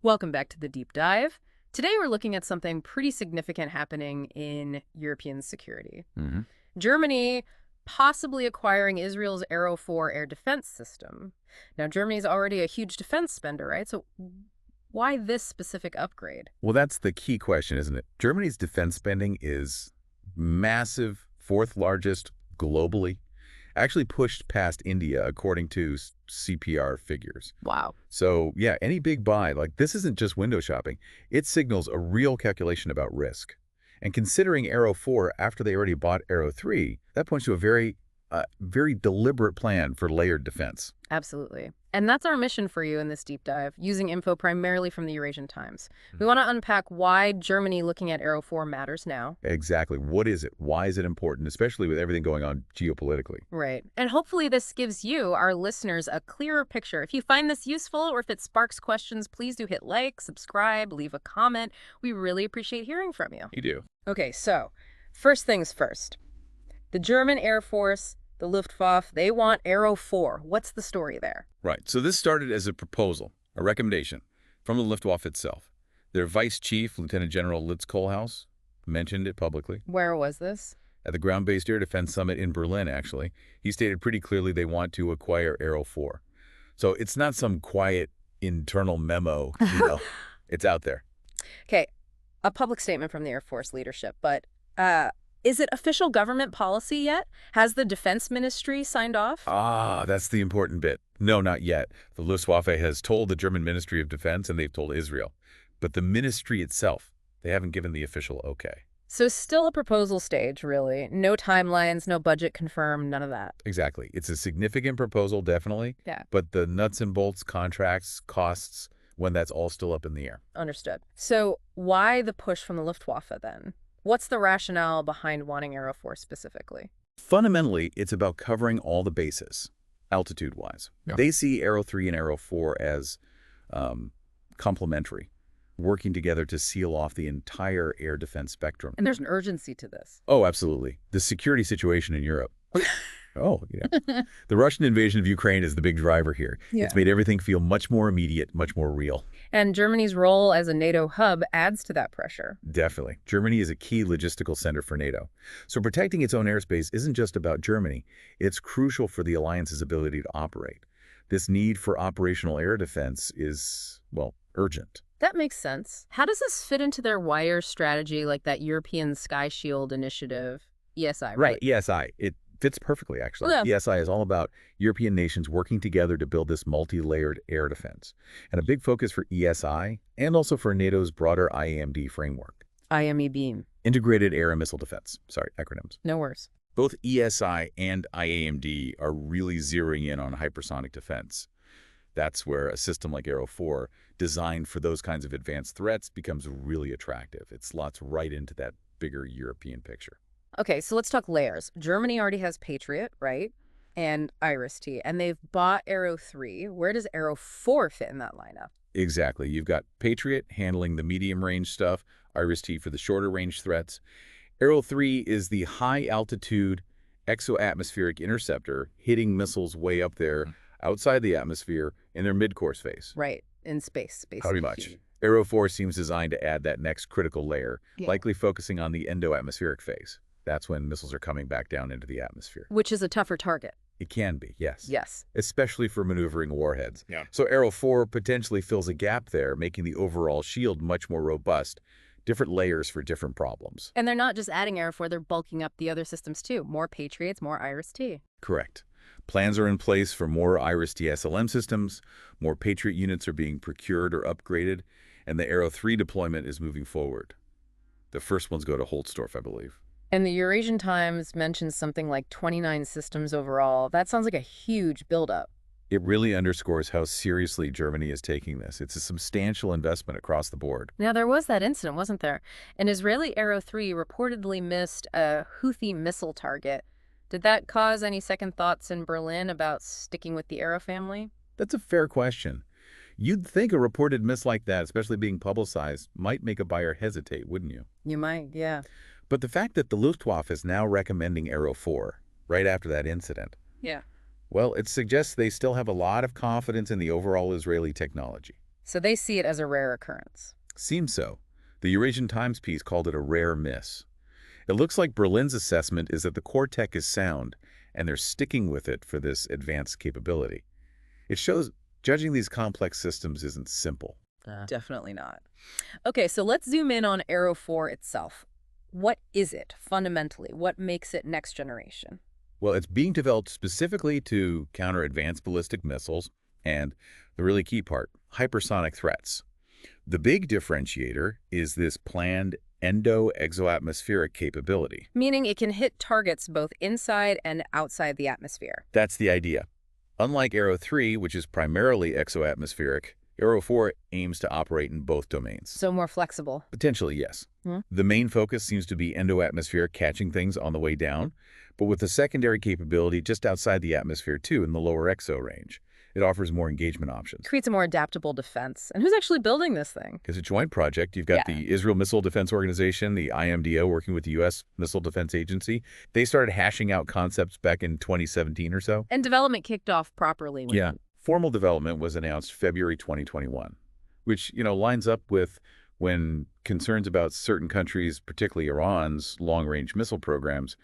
Welcome back to the deep dive. Today we're looking at something pretty significant happening in European security. hmm Germany possibly acquiring Israel's Arrow-4 air defense system. Now, Germany's already a huge defense spender, right? So why this specific upgrade? Well, that's the key question, isn't it? Germany's defense spending is massive, fourth largest globally, actually pushed past India, according to CPR figures. Wow. So, yeah, any big buy, like this isn't just window shopping. It signals a real calculation about risk. And considering Arrow 4 after they already bought Arrow 3, that points to a very deliberate plan for layered defense. Absolutely. And that's our mission for you in this deep dive, using info primarily from the Eurasian Times. We want to unpack why Germany looking at Arrow-4 matters now. Exactly. What is it? Why is it important, especially with everything going on geopolitically? Right. And hopefully this gives you, our listeners, a clearer picture. If you find this useful or if it sparks questions, please do hit like, subscribe, leave a comment. We really appreciate hearing from you. You do. Okay, so first things first. The German Air Force, the Luftwaffe, they want Arrow-4. What's the story there? Right. So this started as a proposal, a recommendation from the Luftwaffe itself. Their vice chief, Lieutenant General Lutz Kohlhaas, mentioned it publicly Where was this? at the Ground-Based Air Defense Summit in Berlin, actually. He stated pretty clearly they want to acquire Arrow 4. So it's not some quiet internal memo, it's out there. Okay, a public statement from the Air Force leadership, but is it official government policy yet? Has the Defense Ministry signed off? Ah, that's the important bit. No, not yet. The Luftwaffe has told the German Ministry of Defense, and they've told Israel. But the ministry itself, they haven't given the official okay. So still a proposal stage, really. No timelines, no budget confirmed, none of that. Exactly. It's a significant proposal, definitely. Yeah. But the nuts and bolts, contracts, costs, when that's all still up in the air. Understood. So why the push from the Luftwaffe then? What's the rationale behind wanting Arrow-4 specifically? Fundamentally, it's about covering all the bases, altitude-wise. Yeah. They see Arrow 3 and Arrow 4 as complementary, working together to seal off the entire air defense spectrum. And there's an urgency to this. Oh, absolutely. The security situation in Europe. Oh, yeah. The Russian invasion of Ukraine is the big driver here. Yeah. It's made everything feel much more immediate, much more real. And Germany's role as a NATO hub adds to that pressure. Definitely. Germany is a key logistical center for NATO. So protecting its own airspace isn't just about Germany. It's crucial for the alliance's ability to operate. This need for operational air defense is, well, urgent. That makes sense. How does this fit into their wider strategy, like that European Sky Shield initiative, ESI, Right, ESI. It fits perfectly, actually. Yeah. ESI is all about European nations working together to build this multi-layered air defense. And a big focus for ESI and also for NATO's broader IAMD framework. IME beam. Integrated Air and Missile Defense. Sorry, acronyms. No worries. Both ESI and IAMD are really zeroing in on hypersonic defense. That's where a system like Arrow 4, designed for those kinds of advanced threats, becomes really attractive. It slots right into that bigger European picture. Okay, so let's talk layers. Germany already has Patriot, right? And IRIS-T, and they've bought Arrow 3. Where does Arrow 4 fit in that lineup? Exactly. You've got Patriot handling the medium-range stuff, IRIS-T for the shorter-range threats. Arrow 3 is the high-altitude exo-atmospheric interceptor hitting missiles way up there outside the atmosphere in their mid-course phase. Right, in space, basically. Pretty much. Arrow 4 seems designed to add that next critical layer, likely focusing on the endo-atmospheric phase. That's when missiles are coming back down into the atmosphere. Which is a tougher target. It can be, yes. Yes. Especially for maneuvering warheads. Yeah. So Arrow 4 potentially fills a gap there, making the overall shield much more robust. Different layers for different problems. And they're not just adding Arrow 4, they're bulking up the other systems too. More Patriots, more IRIS-T. Correct. Plans are in place for more IRIS-T SLM systems, more Patriot units are being procured or upgraded, and the Arrow 3 deployment is moving forward. The first ones go to Holzdorf, I believe. And the Eurasian Times mentions something like 29 systems overall. That sounds like a huge buildup. It really underscores how seriously Germany is taking this. It's a substantial investment across the board. Now, there was that incident, wasn't there? An Israeli Arrow 3 reportedly missed a Houthi missile target. Did that cause any second thoughts in Berlin about sticking with the Arrow family? That's a fair question. You'd think a reported miss like that, especially being publicized, might make a buyer hesitate, wouldn't you? You might, yeah. But the fact that the Luftwaffe is now recommending Arrow 4 right after that incident, Yeah. well, it suggests they still have a lot of confidence in the overall Israeli technology. So they see it as a rare occurrence. Seems so. The Eurasian Times piece called it a rare miss. It looks like Berlin's assessment is that the core tech is sound, and they're sticking with it for this advanced capability. It shows judging these complex systems isn't simple. Definitely not. Okay, so let's zoom in on Arrow-4 itself. What is it, fundamentally? What makes it next generation? Well, it's being developed specifically to counter advanced ballistic missiles and, the really key part, hypersonic threats. The big differentiator is this planned endo-exoatmospheric capability. Meaning it can hit targets both inside and outside the atmosphere. That's the idea. Unlike Arrow-3, which is primarily exoatmospheric, Arrow-4 aims to operate in both domains. So more flexible. Potentially, yes. Hmm? The main focus seems to be endoatmospheric, catching things on the way down, but with a secondary capability just outside the atmosphere too, in the lower exo range. It offers more engagement options. Creates a more adaptable defense. And who's actually building this thing? It's a joint project. You've got Yeah. the Israel Missile Defense Organization, the IMDO, working with the U.S. Missile Defense Agency. They started hashing out concepts back in 2017 or so. And development kicked off properly. Yeah. Formal development was announced February 2021, which, lines up with when concerns about certain countries, particularly Iran's long-range missile programs,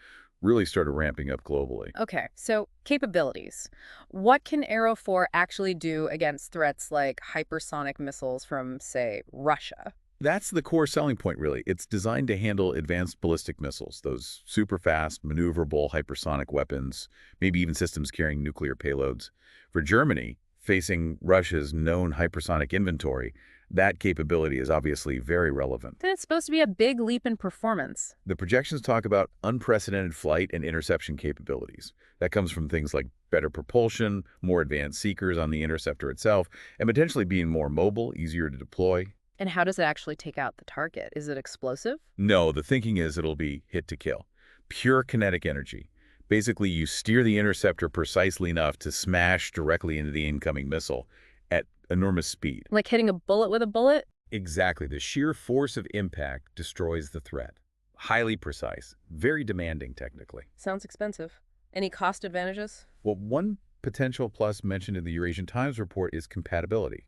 really started ramping up globally. Okay, so capabilities. What can Arrow-4 actually do against threats like hypersonic missiles from, say, Russia? That's the core selling point, really. It's designed to handle advanced ballistic missiles, those super-fast, maneuverable hypersonic weapons, maybe even systems carrying nuclear payloads. For Germany, facing Russia's known hypersonic inventory, that capability is obviously very relevant. Then it's supposed to be a big leap in performance. The projections talk about unprecedented flight and interception capabilities. That comes from things like better propulsion, more advanced seekers on the interceptor itself, and potentially being more mobile, easier to deploy. And how does it actually take out the target? Is it explosive? No, the thinking is it'll be hit to kill. Pure kinetic energy. Basically, you steer the interceptor precisely enough to smash directly into the incoming missile at enormous speed. Like hitting a bullet with a bullet? Exactly. The sheer force of impact destroys the threat. Highly precise. Very demanding, technically. Sounds expensive. Any cost advantages? Well, one potential plus mentioned in the Eurasian Times report is compatibility.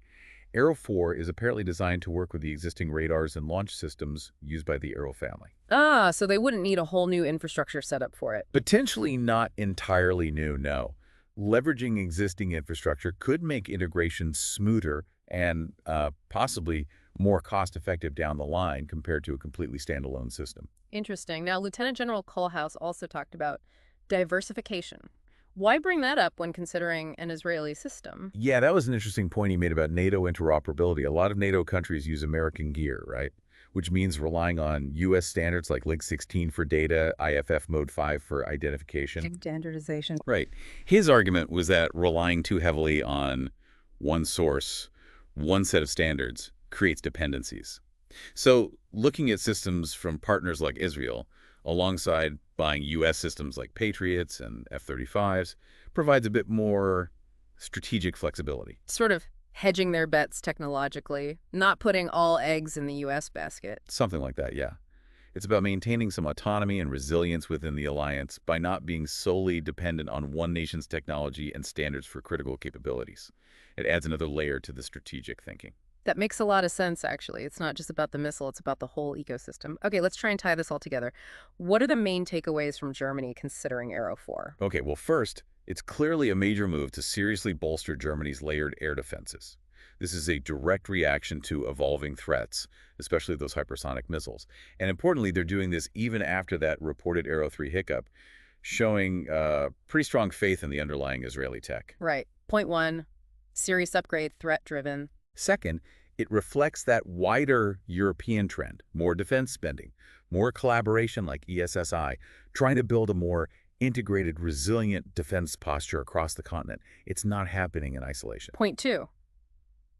Arrow-4 is apparently designed to work with the existing radars and launch systems used by the Arrow family. Ah, so they wouldn't need a whole new infrastructure setup for it. Potentially not entirely new, no. Leveraging existing infrastructure could make integration smoother and possibly more cost-effective down the line compared to a completely standalone system. Interesting. Now, Lieutenant General Kohlhaas also talked about diversification. Why bring that up when considering an Israeli system? Yeah, that was an interesting point he made about NATO interoperability. A lot of NATO countries use American gear, right? Which means relying on U.S. standards like Link 16 for data, IFF Mode 5 for identification. Standardization. Right. His argument was that relying too heavily on one source, one set of standards, creates dependencies. So looking at systems from partners like Israel, alongside buying U.S. systems like Patriots and F-35s, provides a bit more strategic flexibility. Sort of hedging their bets technologically, not putting all eggs in the U.S. basket. Something like that, yeah. It's about maintaining some autonomy and resilience within the alliance by not being solely dependent on one nation's technology and standards for critical capabilities. It adds another layer to the strategic thinking. That makes a lot of sense, actually. It's not just about the missile, it's about the whole ecosystem. Okay, let's try and tie this all together. What are the main takeaways from Germany considering Arrow-4? Okay, well, first, it's clearly a major move to seriously bolster Germany's layered air defenses. This is a direct reaction to evolving threats, especially those hypersonic missiles. And importantly, they're doing this even after that reported Arrow-3 hiccup, showing pretty strong faith in the underlying Israeli tech. Right. Point one, serious upgrade, threat-driven. Second, it reflects that wider European trend, more defense spending, more collaboration like ESSI, trying to build a more integrated, resilient defense posture across the continent. It's not happening in isolation. Point two,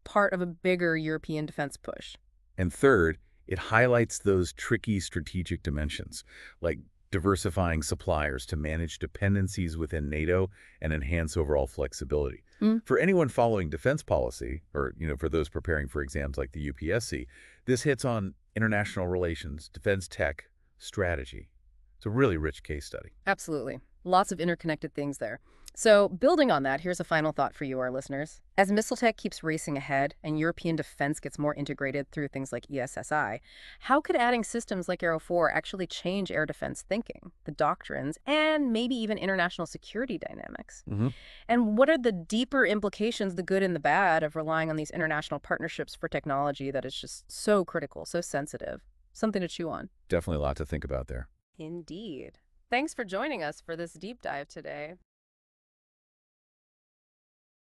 part of a bigger European defense push. And third, it highlights those tricky strategic dimensions, like diversifying suppliers to manage dependencies within NATO and enhance overall flexibility. For anyone following defense policy, or for those preparing for exams like the UPSC, this hits on international relations, defense tech, strategy. It's a really rich case study. Absolutely. Lots of interconnected things there. So, building on that, here's a final thought for you, our listeners. As missile tech keeps racing ahead and European defense gets more integrated through things like ESSI, how could adding systems like Arrow-4 actually change air defense thinking, the doctrines, and maybe even international security dynamics? Hmm. And what are the deeper implications, the good and the bad, of relying on these international partnerships for technology that is just so critical, so sensitive? Something to chew on. Definitely a lot to think about there. Indeed. Thanks for joining us for this deep dive today.